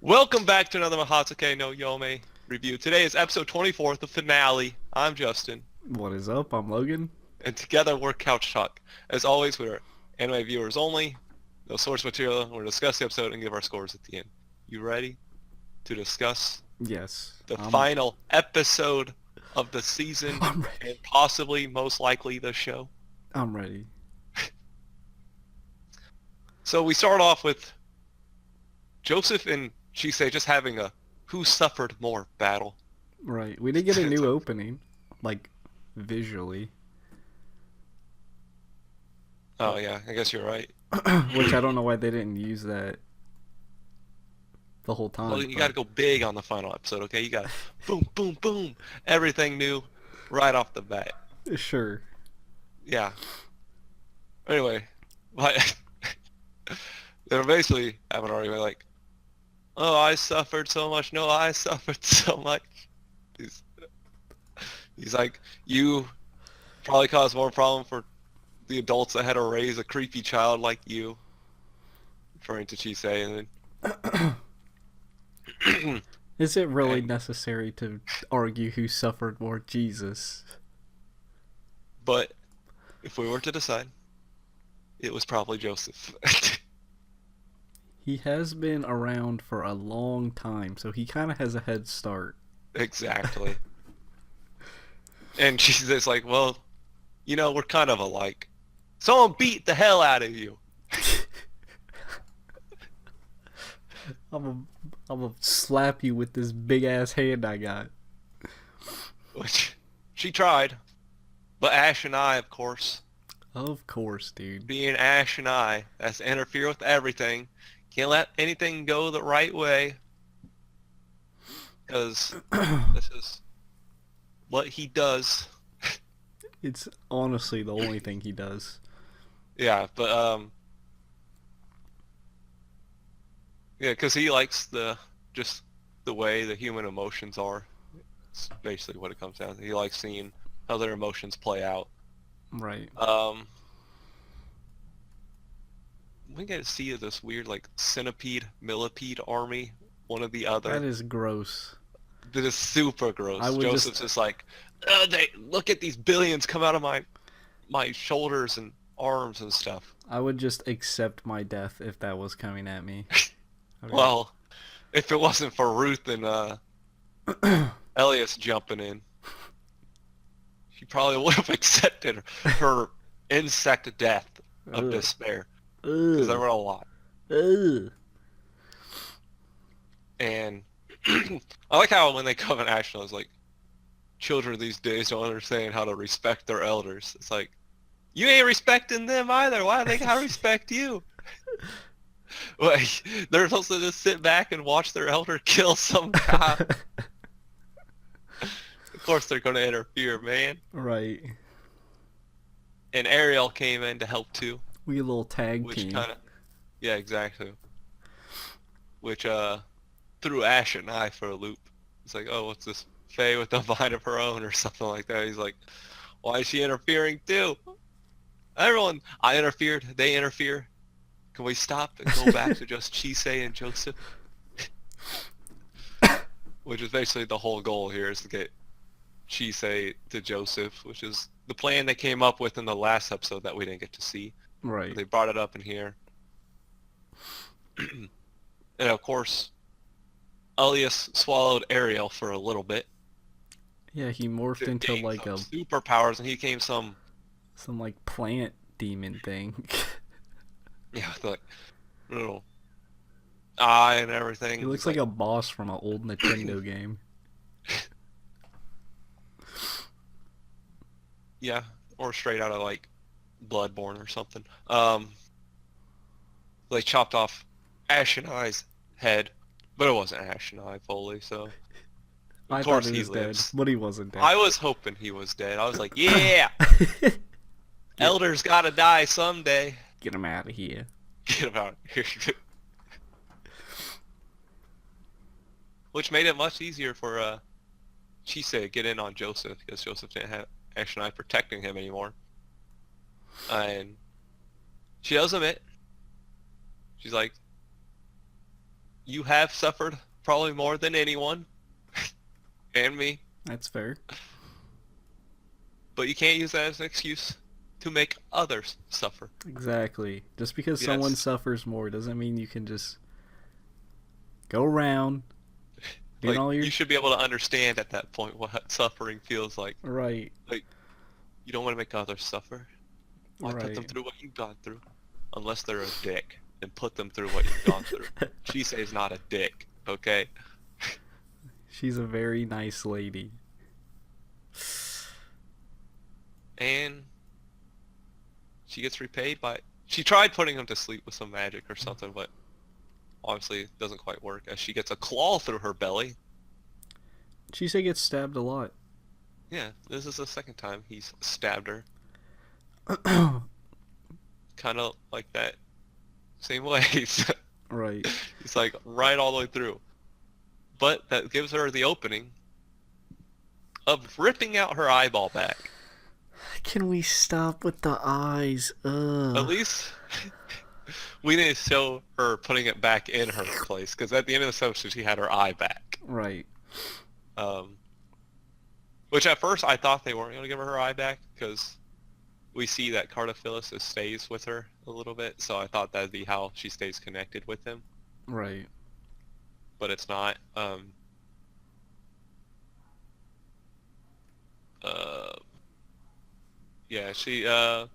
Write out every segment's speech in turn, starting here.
Welcome back to another Mahoutsukai no Yome review. Today is episode 24, the finale. I'm Justin, What is up? I'm Logan. and together we're Couch Talk. As always, we're anime viewers only, no source material. We're going to discuss the episode and give our scores at the end. You ready to discuss Yes, the final episode of the season I'm ready. and possibly, most likely, the show? I'm ready. So we start off with Joseph and Chisei just having a who suffered more battle. Right. We did get a new opening, like visually, Oh yeah, I guess you're right. which I don't know why they didn't use that the whole Well, time. you got to go big on the final episode, okay? You got to boom, boom, boom, everything new right off the bat. Sure. Yeah. Anyway, but they're basically having an argument like, "Oh, I suffered so much. No, I suffered so much." He's, he's like, "You probably caused more problem for the adults that had to raise a creepy child like you," referring to Chisei, and then Is it really and, necessary to argue who suffered more? Jesus. but if we were to decide, it was probably Joseph. He has been around for a long time, so he kind of has a head start. Exactly. And she's just like, well, we're kind of alike. Someone beat the hell out of you. I'm gonna slap you with this big ass hand I got. Which she tried. But Ash and I, of course, Of course, dude. being Ash and I, that's to interfere with everything. Can't let anything go the right way. Because this is what he does. It's honestly the only thing he does. Yeah, but yeah, because he likes just the way the human emotions are. It's basically what it comes down to. He likes seeing how their emotions play out. Right. We get to see this weird like centipede, millipede army, one of the That other. is gross. That is super gross. I would Joseph's just like, they look at these billions come out of my shoulders and arms and stuff. I would just accept my death if that was coming at me. Okay. Well, if it wasn't for Ruth and Elias jumping in, she probably would have accepted her insect death of Ugh. despair because there Ugh. were a lot. Ugh. And I like how when they come in action, it's like children these days don't understand how to respect their elders. It's like you ain't respecting them either. Why do they gotta respect you? Like they're supposed to just sit back and watch their elder kill some guy. Of course they're gonna interfere, man. Right. And Ariel came in to help too, We a little tag which team. kind of, yeah, exactly. Which threw Ash and I for a loop. It's like, oh, what's this Faye with a mind of her own or something like that. He's like, why is she interfering too? Everyone, I interfered, they interfere. Can we stop and go back to just Chisei and Joseph? Which is basically the whole goal here is to get Chisei to Joseph, which is the plan they came up with in the last episode that we didn't get to see. Right. They brought it up in here. And of course, Elias swallowed Ariel for a little bit. Yeah, he morphed To into gain like some a superpowers, and he became some, some like plant demon thing. yeah, like little eye and everything. He looks like a boss from an old Nintendo game. Yeah, or straight out of like Bloodborne or something. They chopped off Ash and I's head, but it wasn't Ash and I fully, so I of thought course he he was dead, lives. but he wasn't dead. I was hoping he was dead. I was like, yeah, Elder's gotta die someday. Get him out of here. Get him out of here. Which made it much easier for Chisei to get in on Joseph because Joseph didn't have Ash and I protecting him anymore. And she does admit, she's like, you have suffered probably more than anyone and me, That's fair. but you can't use that as an excuse to make others suffer. Exactly. Just because someone Yes. suffers more doesn't mean you can just go around being Like, all your you should be able to understand at that point what suffering feels like. right, Like, you don't want to make others suffer. Why put them right. through what you've gone through? Unless they're a dick, and put them through what you've gone through. Shisei's not a dick, okay? She's a very nice lady. And she gets repaid by... She tried putting him to sleep with some magic or something, but obviously it doesn't quite work, as she gets a claw through her belly. She gets stabbed a lot. Yeah, this is the second time he's stabbed her. Kind of like that same way. Right. He's like right all the way through. But that gives her the opening of ripping out her eyeball back. Can we stop with the eyes? At Ugh. least we didn't show her putting it back in her place, because at the end of the episode she had her eye back. Right. Which at first I thought they weren't going to give her eye back, because we see that Cartaphilus stays with her a little bit, so I thought that'd be how she stays connected with him, Right. but it's not. Yeah, she, because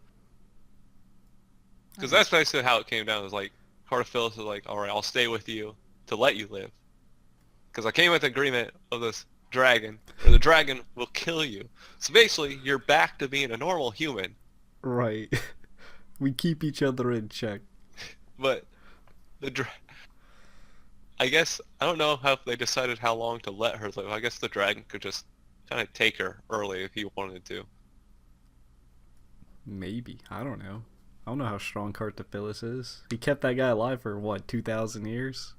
that's basically how it came down. It was like, Cartaphilus was like, alright, I'll stay with you to let you live. Because I came with agreement of this dragon, or the dragon will kill you. So basically, you're back to being a normal human, Right. We keep each other in check. but I guess, I don't know how they decided how long to let her live. I guess the dragon could just kind of take her early if he wanted to. Maybe. I don't know. I don't know how strong Cartaphilus is. He kept that guy alive for what, 2,000 years?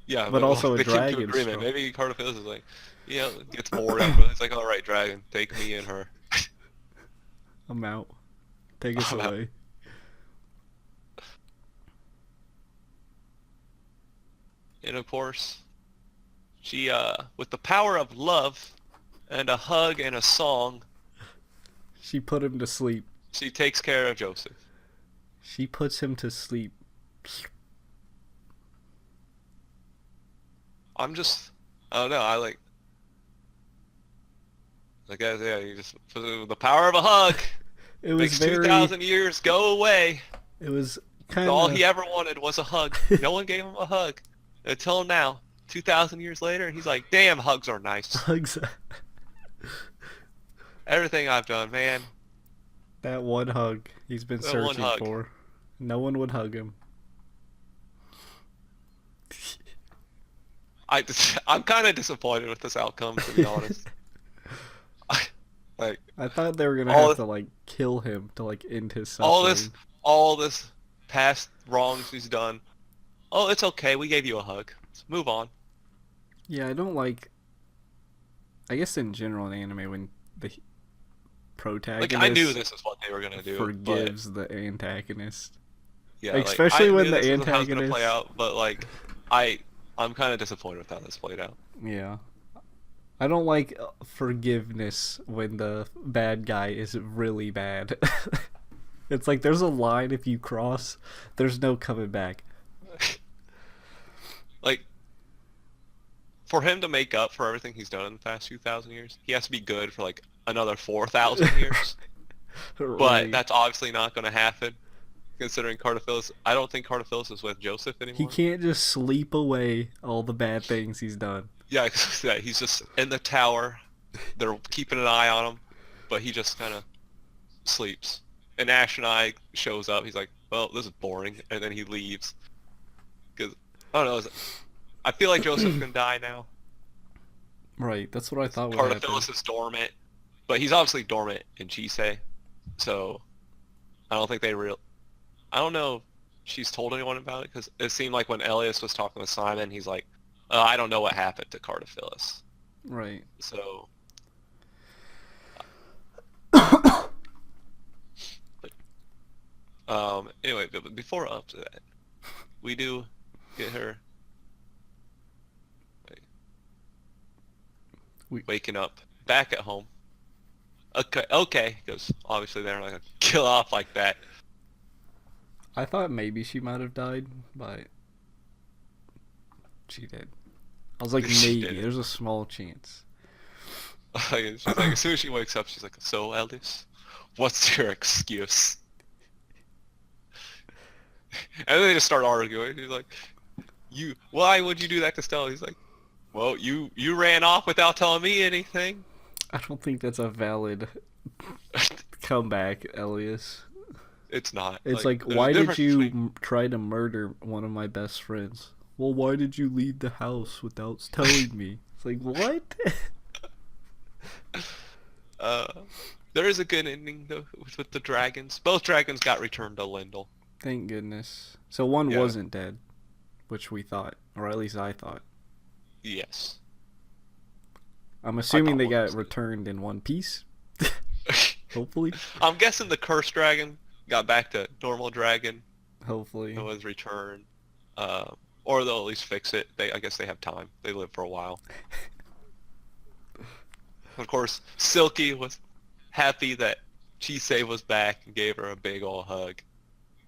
Yeah, But but also a they came to dragon. agreement. Strong. Maybe Cartaphilus is like, gets bored after. He's like, alright, dragon, take me and her. I'm out. Take us I'm out. away. And of course, she, with the power of love and a hug and a song, She put him to sleep. she takes care of Joseph. She puts him to sleep. I don't know, yeah, you just, the power of a hug It was makes very. 2,000 years go away. It was kind All of. he ever wanted was a hug. No one gave him a hug. Until now, 2,000 years later, he's like, damn, hugs are nice. Hugs. Everything I've done, man. That one hug he's been That one searching hug. for. No one would hug him. I'm kind of disappointed with this outcome, to be honest. Like, I thought they were gonna All have this- to like kill him to like end his suffering. all this past wrongs he's done. Oh, it's okay. We gave you a hug. Let's move on. Yeah, I don't like. I guess in general in anime when the protagonist Like, I knew this is what they were gonna do. forgives the antagonist. But, yeah, like, like, especially I when knew the this was how it's gonna antagonist- play out. But like, I'm kind of disappointed with how this played out. Yeah. I don't like forgiveness when the bad guy is really bad. It's like there's a line if you cross, there's no coming back. Like, for him to make up for everything he's done in the past 2,000 years, he has to be good for like another 4,000 years. But Right. that's obviously not going to happen, considering Cartaphilus. I don't think Cartaphilus is with Joseph He anymore. can't just sleep away all the bad things he's done. Yeah, yeah, he's just in the tower. They're keeping an eye on him, but he just kind of sleeps. And Ash and I shows up. He's like, "Well, this is boring," and then he leaves. Because I don't know. I feel like Joseph's gonna die now. Right, that's what I thought would happen. Cartaphilus is dormant, but he's obviously dormant in Chisei, so I don't think I don't know if she's told anyone about it, because it seemed like when Elias was talking with Simon, he's like, I don't know what happened to Cartaphilus. Right. So, anyway, but before up to that, we do get her We, waking up back at home. Okay, because obviously they're not gonna kill off like that. I thought maybe she might have died, but she did. I was like, She maybe. didn't. There's a small chance. She's like, as soon as she wakes up, she's like, so Eldis, what's your excuse? And then they just start arguing. He's like, why would you do that to Stella? He's like, well, you ran off without telling me anything. I don't think that's a valid comeback, Elias. It's not. It's like there's a why did difference you between- try to murder one of my best friends? Well, why did you leave the house without telling me? It's like, what? Uh, there is a good ending though with the dragons. Both dragons got returned to Lindel. Thank goodness. So one Yeah. wasn't dead, which we thought, or at least I thought. Yes. I'm assuming they one got was dead. returned in one piece. Hopefully. I'm guessing the cursed dragon got back to normal dragon. Hopefully. It was returned. Or they'll at least fix it. I guess they have time. They live for a while. Of course, Silky was happy that Chisei was back and gave her a big ol' hug.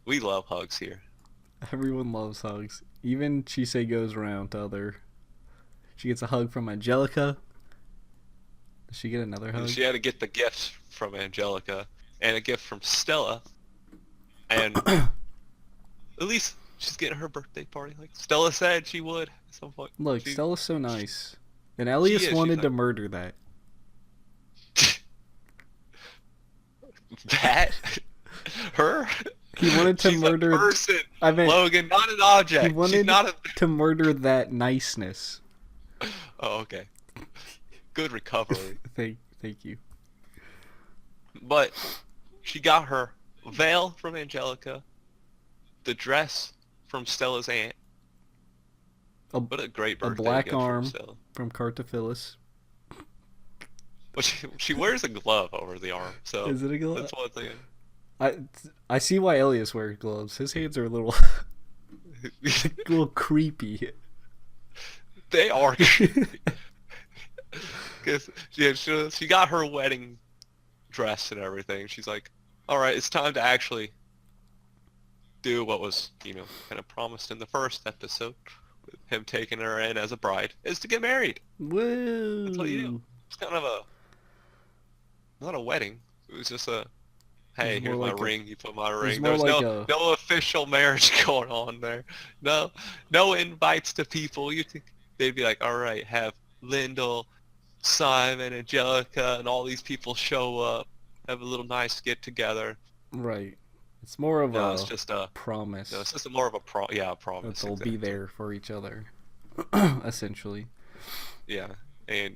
We love hugs here. Everyone loves hugs. Even Chisei goes around to other. She gets a hug from Angelica. Does she get another hug? She had to get the gift from Angelica and a gift from Stella. And at least she's getting her birthday party. Like Stella said she would at some point. Look, She- Stella's so nice. And Elias is, wanted she's to like- murder that. That? Her? He wanted to She's murder. a person, I meant Logan, not an object. he wanted She's not a... to murder that niceness. Oh, okay. Good recovery. Thank you. But she got her veil from Angelica, the dress from Stella's aunt. What a great birthday black gift from arm. Stella. From Cartophilus. But she wears a glove over the arm, so Is it a glove? that's one thing. I see why Elias wears gloves. His hands are a little creepy. They are. Because she got her wedding dress and everything. She's like, all right, it's time to actually do what was, kind of promised in the first episode, with him taking her in as a bride, is to get married. Woo! That's what you do. It's kind of not a wedding. It was just a, hey, It's here's more my like a- ring. You put my it's ring. more There's like no official marriage going on there. No invites to people. You think they'd be like, all right, have Lyndall, Simon, Angelica, and all these people show up, have a little nice get together. Right. It's more of No, a it's just a promise no, it's just more of a promise. that they'll be exactly. there for each other. Essentially. Yeah, and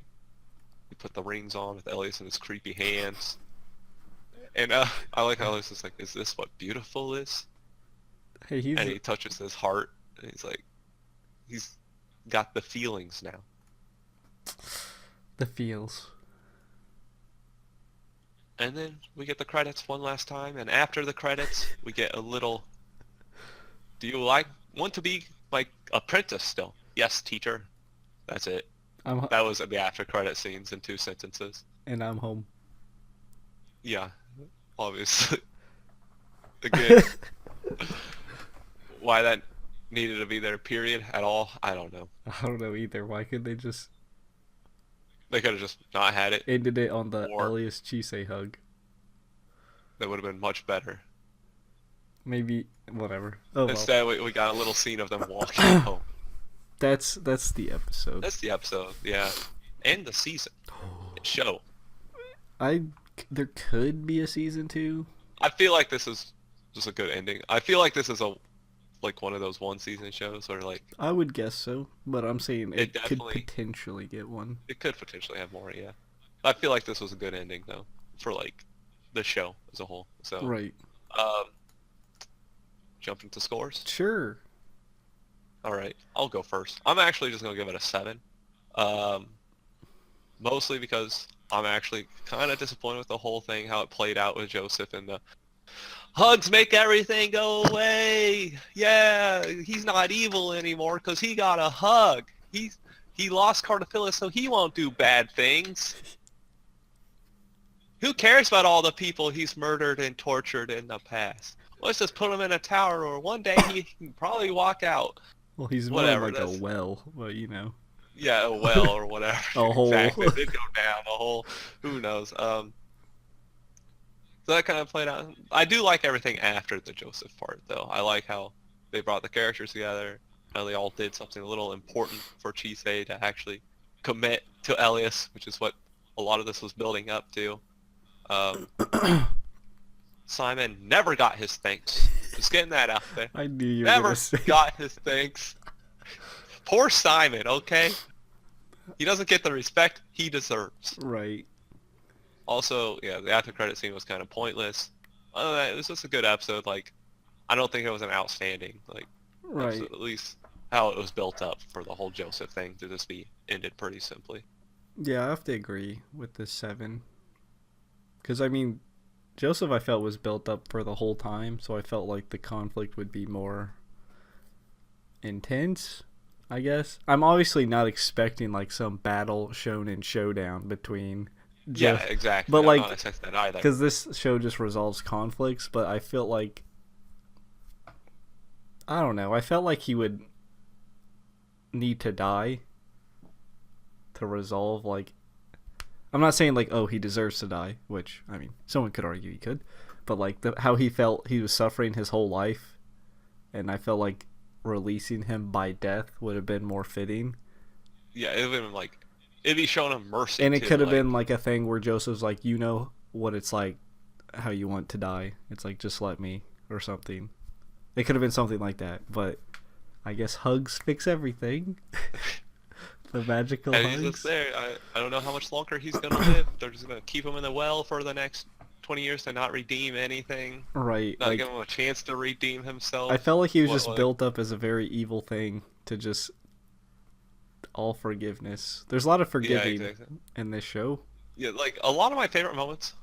you put the rings on with Elias and his creepy hands. And I like how Elias is like, is this what beautiful is? Hey, he's And he touches his heart, and he's got the feelings now. the feels. And then we get the credits one last time, and after the credits, we get a little, do you want to be my apprentice still? Yes, teacher. That's it. That was the after credit scenes in 2 sentences. And I'm home. Yeah, obviously. Again, why that needed to be there, period, at all, I don't know. I don't know either. Why could they just They could have just not had it. ended it on the Or- Elias Chisei hug? That would have been much better. Maybe whatever. Oh well. Instead, we got a little scene of them walking home. That's the episode. That's the episode, yeah. And the season. Show. There could be a season 2. I feel like this is just a good ending. I feel like this is one of those one season shows where I would guess so, but I'm saying It it could definitely- potentially get one. it could potentially have more, yeah. I feel like this was a good ending though for the show as a whole. So Right. jump into scores. Sure. All right, I'll go first. I'm actually just gonna give it a 7. Mostly because I'm actually kind of disappointed with the whole thing, how it played out with Joseph and the hugs make everything go away. Yeah, he's not evil anymore because he got a hug. He lost Cartaphilus, so he won't do bad things. Who cares about all the people he's murdered and tortured in the past? Let's just put him in a tower, or one day he can probably walk out. Well, he's more Whatever. like a well, but you know. Yeah, a well or whatever. A hole. Exactly. It did go down a hole. Who knows? So that kind of played out. I do like everything after the Joseph part, though. I like how they brought the characters together. How they all did something a little important for Chisei to actually commit to Elias, which is what a lot of this was building up to. Simon never got his thanks. Just getting that out there. I knew you were Never gonna say. got his thanks. Poor Simon, okay? He doesn't get the respect he deserves. Right. Also, yeah, the after credit scene was kind of pointless. Other than that, it was just a good episode. Like, I don't think it was an outstanding, like, Right. episode, at least how it was built up for the whole Joseph thing to just be ended pretty simply. Yeah, I have to agree with this 7. Because, I mean, Joseph, I felt, was built up for the whole time, so I felt like the conflict would be more intense, I guess. I'm obviously not expecting, like, some battle shonen showdown between... Yeah, exactly. But, I'm like, not expecting that either. because this show just resolves conflicts, but I feel like... I don't know. I felt like he would need to die to resolve, like... I'm not saying, like, oh, he deserves to die, which, I mean, someone could argue he could. But, like, how he felt he was suffering his whole life, and I felt like releasing him by death would have been more fitting. Yeah, it would have been, like... It'd be showing him mercy, And it too, could have like, been, like, a thing where Joseph's like, you know what it's like, how you want to die. It's like, just let me, or something. It could have been something like that, but I guess hugs fix everything. The magical and hugs. he's just there. I don't know how much longer he's going to live. They're just going to keep him in the well for the next 20 years to not redeem anything. Right. Not Like, give him a chance to redeem himself. I felt like he was What, just like- built up as a very evil thing to just all forgiveness. There's a lot of forgiving exactly. in this show. Yeah, like, a lot of my favorite moments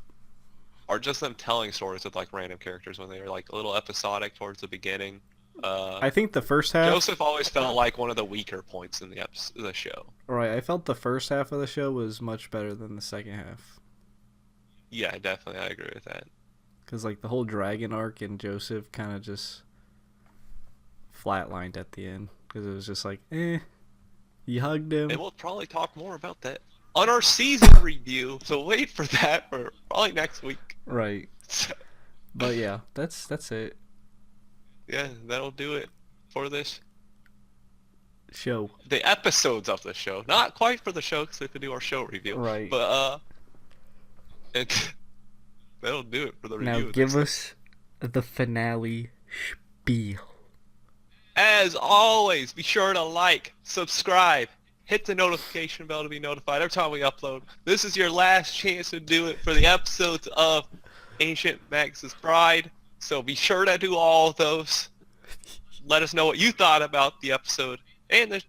are just them telling stories with, like, random characters when they're, like, a little episodic towards the beginning. I think the first half... Joseph always felt like one of the weaker points in the show. Right, I felt the first half of the show was much better than the second half. Yeah, definitely, I agree with that. Because, like, the whole dragon arc and Joseph kind of just flatlined at the end. Because it was just like, he hugged him. And we'll probably talk more about that on our season review, so wait for that for probably next week. Right. But yeah, that's it. Yeah, that'll do it for this. Show. The episodes of the show. Not quite for the show, because we have to do our show review. Right. But, that'll do it for the review. Now give us the finale spiel. As always, be sure to like, subscribe, hit the notification bell to be notified every time we upload. This is your last chance to do it for the episodes of Ancient Magus Bride, so be sure to do all of those. Let us know what you thought about the episode and the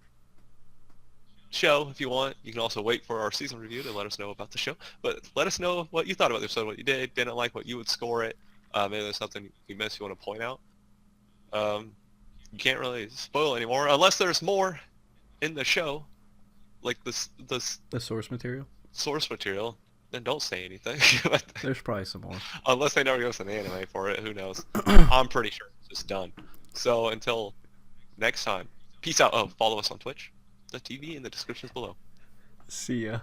show if you want. You can also wait for our season review to let us know about the show, but let us know what you thought about the episode, what you didn't like, what you would score it. Maybe there's something you missed you want to point out. You can't really spoil anymore unless there's more in the show, like the source material. source material. Then don't say anything. There's probably some more. Unless they never give us an anime for it, who knows? I'm pretty sure it's just done. So until next time, peace out. Oh, follow us on Twitch, the TV in the descriptions below. See ya.